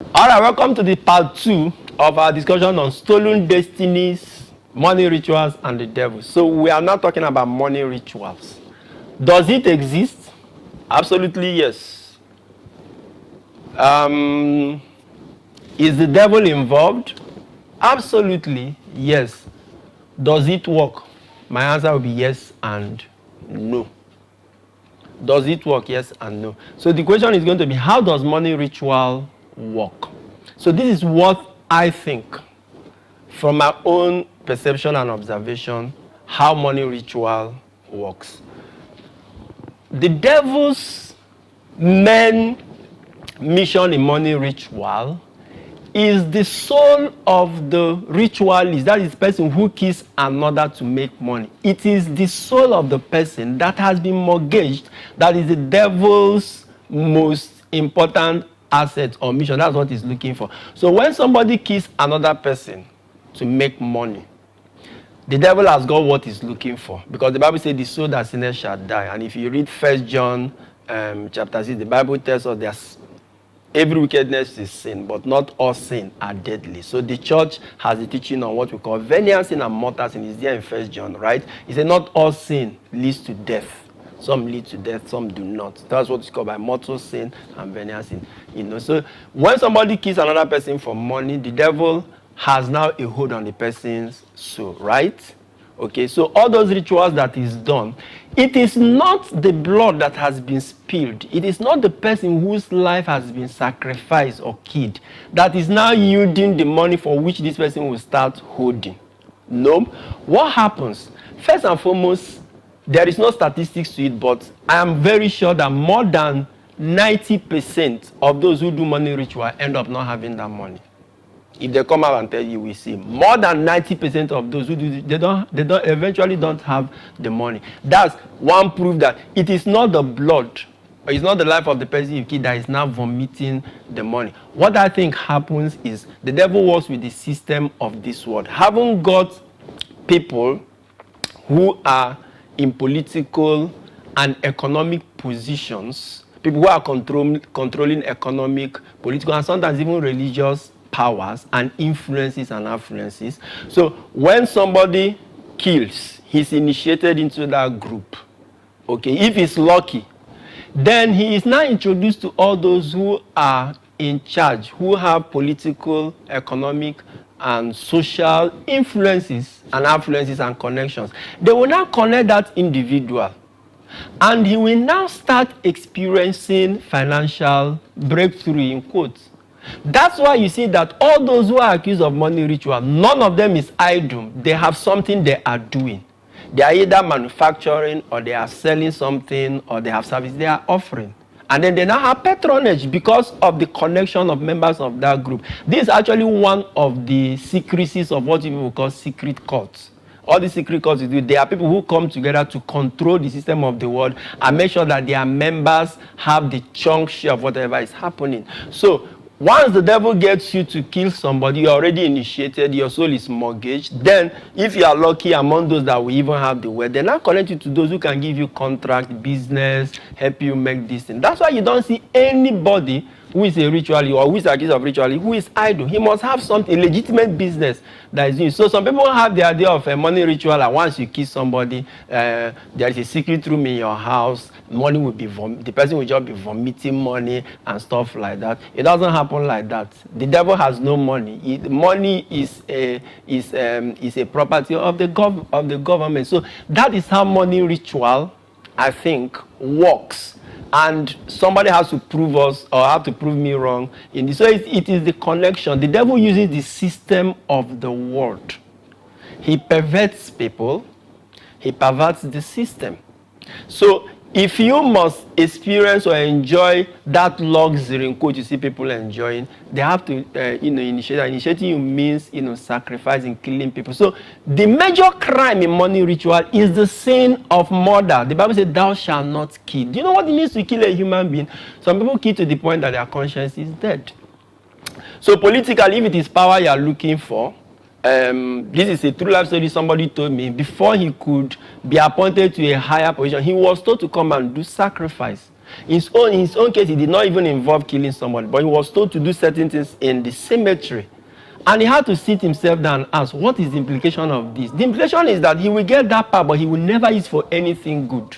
All right, welcome to the part 2 of our discussion on stolen destinies, money rituals, and the devil. So we are now talking about money rituals. Does it exist? Absolutely yes. Is the devil involved? Absolutely yes. Does it work? My answer will be yes and no. Does it work? Yes and no. So the question is going to be, how does money ritual work? So this is what I think from my own perception and observation, how money ritual works. The devil's main mission in money ritual is the soul of the ritualist, that is the person who kills another to make money. It is the soul of the person that has been mortgaged that is the devil's most important asset or mission. That's what he's looking for. So when somebody kills another person to make money, the devil has got what he's looking for, because the Bible says the soul that sinneth shall die. And if you read 1 John chapter 6, the Bible tells us there's every wickedness is sin, but not all sin are deadly. So the church has a teaching on what we call venial sin and mortal sin. It's there in 1 John, right? It said not all sin leads to death. Some lead to death, some do not. That's what it's called by mortal sin and venial sin. So when somebody kills another person for money, the devil has now a hold on the person's soul, right? Okay, so all those rituals that is done, it is not the blood that has been spilled. It is not the person whose life has been sacrificed or killed that is now yielding the money for which this person will start holding. No. What happens? First and foremost, there is no statistics to it, but I am very sure that more than 90% of those who do money ritual end up not having that money. If they come out and tell you, we see more than 90% of those who do they eventually don't have the money. That's one proof that it is not the blood, or it's not the life of the person you kill that is now vomiting the money. What I think happens is the devil works with the system of this world. Having got people who are in political and economic positions, people who are controlling economic, political, and sometimes even religious powers and influences and affluences. So when somebody kills, he's initiated into that group. Okay, if he's lucky, then he is now introduced to all those who are in charge, who have political, economic, and social influences and affluences and connections. They will now connect that individual, and he will now start experiencing financial breakthrough, in quotes. That's why you see that all those who are accused of money ritual, none of them is idle. They have something they are doing. They are either manufacturing, or they are selling something, or they have service they are offering. And then they now have patronage because of the connection of members of that group. This is actually one of the secrecies of what people call secret cults. All the secret cults you do, they are people who come together to control the system of the world and make sure that their members have the chunk share of whatever is happening. So once the devil gets you to kill somebody, you're already initiated, your soul is mortgaged. Then, if you are lucky among those that will even have the wealth, they now connect you to those who can give you contract, business, help you make this thing. That's why you don't see anybody who is a ritualist or who is accused of rituality who is idle. He must have a legitimate business that is doing. So some people have the idea of a money ritual, and once you kill somebody, there is a secret room in your house. Money will be the person will just be vomiting money and stuff like that. It doesn't happen like that. The devil has no money. Money is a property of the government. So that is how money ritual, I think, works. And somebody has to prove us, or have to prove me wrong in this. So it is the connection. The devil uses the system of the world. He perverts people. He perverts the system. So if you must experience or enjoy that luxury, in quote, you see people enjoying, they have to initiate. Initiating you means sacrificing, killing people. So the major crime in money ritual is the sin of murder. The Bible says, "Thou shalt not kill." Do you know what it means to kill a human being? Some people kill to the point that their conscience is dead. So politically, if it is power you are looking for, this is a true life story. Somebody told me before he could be appointed to a higher position, he was told to come and do sacrifice. In his own case, it did not even involve killing somebody, but he was told to do certain things in the cemetery. And he had to sit himself down and ask, what is the implication of this? The implication is that he will get that power, but he will never use for anything good.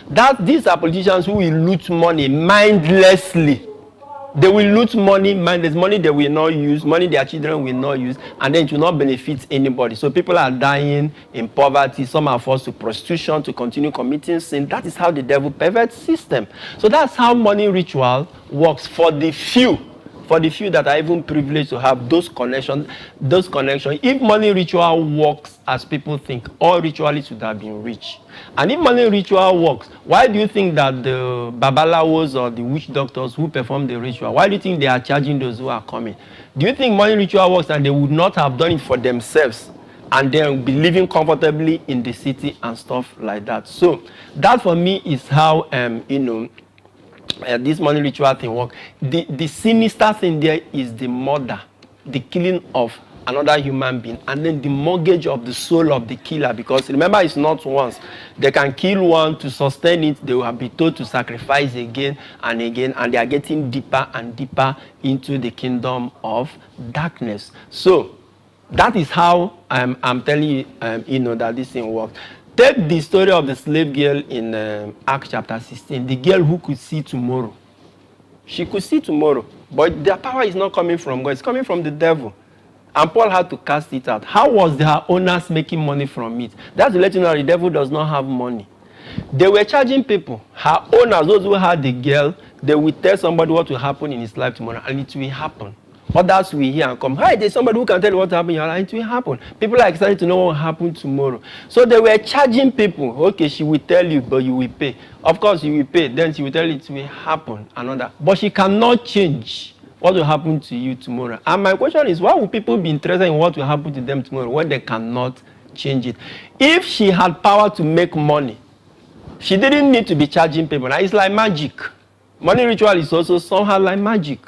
That these are politicians who will loot money mindlessly. They will loot money, mindless money they will not use, money their children will not use, and then it will not benefit anybody. So people are dying in poverty. Some are forced to prostitution to continue committing sin. That is how the devil perverts system. So that's how money ritual works for the few. For the few that are even privileged to have those connections. If money ritual works as people think, all ritualists would have been rich. And if money ritual works, why do you think that the babalawos or the witch doctors who perform the ritual, why do you think they are charging those who are coming? Do you think money ritual works and they would not have done it for themselves and then be living comfortably in the city and stuff like that? So that for me is how, this money ritual thing work. The sinister thing there is the murder, the killing of another human being, and then the mortgage of the soul of the killer. Because remember, it's not once. They can kill one to sustain it. They will be told to sacrifice again and again, and they are getting deeper and deeper into the kingdom of darkness. So that is how I'm telling you, that this thing works. Take the story of the slave girl in Acts chapter 16, the girl who could see tomorrow. She could see tomorrow, but their power is not coming from God, it's coming from the devil. And Paul had to cast it out. How was her owners making money from it? That's to let you know the devil does not have money. They were charging people. Her owners, those who had the girl, they will tell somebody what will happen in his life tomorrow, and it will happen. Others will hear and come, hi, there's somebody who can tell you what happened in your life. It will happen. People are excited to know what will happen tomorrow. So they were charging people. Okay, she will tell you, but you will pay. Of course, you will pay. Then she will tell you it will happen. Another. But she cannot change what will happen to you tomorrow. And my question is, why would people be interested in what will happen to them tomorrow when they cannot change it? If she had power to make money, she didn't need to be charging people. Now, it's like magic. Money ritual is also somehow like magic.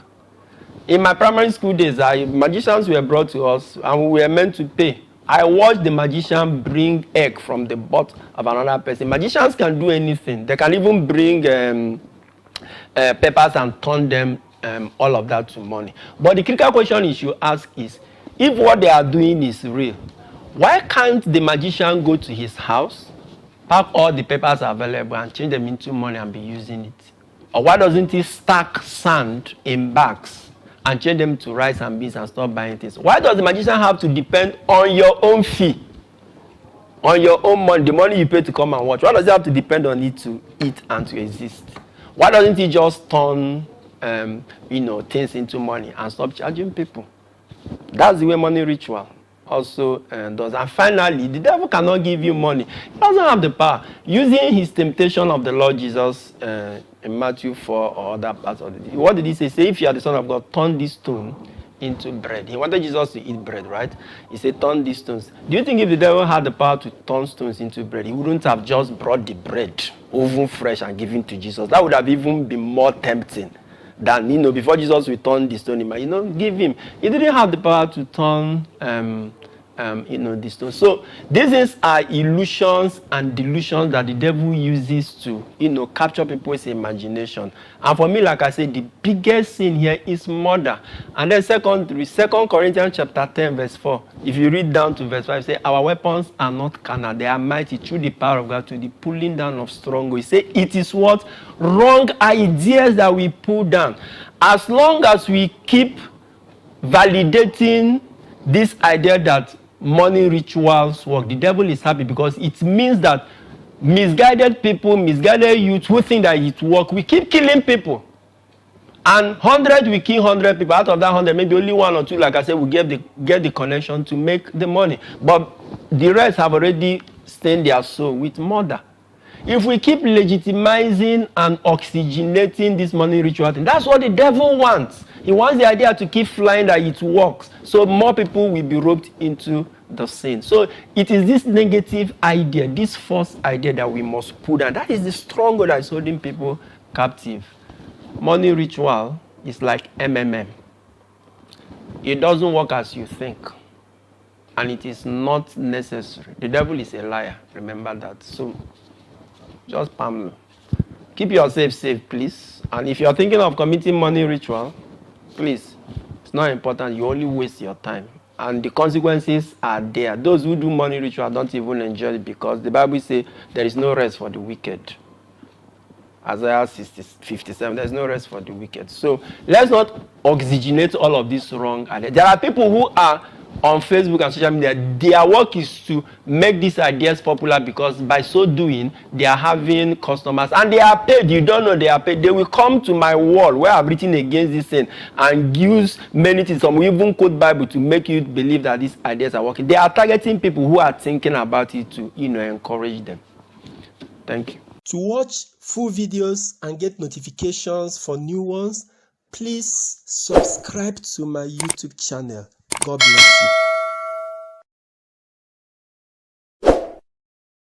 In my primary school days, magicians were brought to us and we were meant to pay. I watched the magician bring egg from the butt of another person. Magicians can do anything. They can even bring peppers and turn them, all of that to money. But the critical question you should ask is, if what they are doing is real, why can't the magician go to his house, pack all the peppers available and change them into money and be using it? Or why doesn't he stack sand in bags and change them to rice and beans and stop buying things? Why does the magician have to depend on your own fee? On your own money, the money you pay to come and watch. Why does he have to depend on it to eat and to exist? Why doesn't he just turn things into money and stop charging people? That's the way money ritual also does. And finally, the devil cannot give you money. He doesn't have the power. Using his temptation of the Lord Jesus in Matthew 4 or other parts of the day. What did he say? Say, if you are the Son of God, turn this stone into bread. He wanted Jesus to eat bread, right? He said, turn these stones. Do you think if the devil had the power to turn stones into bread, he wouldn't have just brought the bread, oven fresh, and given to Jesus? That would have even been more tempting than, before Jesus would turn the stone, give him. He didn't have the power to turn the stone. So these are illusions and delusions that the devil uses to, capture people's imagination. And for me, like I said, the biggest sin here is murder. And then 2 Corinthians chapter 10, verse 4. If you read down to verse 5, say, our weapons are not carnal, they are mighty through the power of God to the pulling down of strongholds. Say, it is what? Wrong ideas that we pull down. As long as we keep validating this idea that money rituals work, the devil is happy, because it means that misguided people, misguided youth who think that it works, we keep killing people. And 100, we kill 100 people. Out of that 100, maybe only 1 or 2, like I said, will get the connection to make the money. But the rest have already stained their soul with murder. If we keep legitimizing and oxygenating this money ritual thing, that's what the devil wants. He wants the idea to keep flying that it works. So more people will be roped into the sin. So it is this negative idea, this false idea that we must put down. That is the stronghold that is holding people captive. Money ritual is like MMM. It doesn't work as you think. And it is not necessary. The devil is a liar. Remember that. So just palm. Keep yourself safe, please. And if you're thinking of committing money ritual, please, it's not important. You only waste your time. And the consequences are there. Those who do money ritual don't even enjoy it, because the Bible says there is no rest for the wicked. Isaiah 57, there's no rest for the wicked. So let's not oxygenate all of this wrong. There are people who are on Facebook and social media. Their work is to make these ideas popular, because by so doing, they are having customers and they are paid. You don't know they are paid. They will come to my wall where I've written against this thing and use many things. Some will even quote Bible to make you believe that these ideas are working. They are targeting people who are thinking about it to, encourage them. Thank you. To watch full videos and get notifications for new ones, please subscribe to my YouTube channel. God bless you.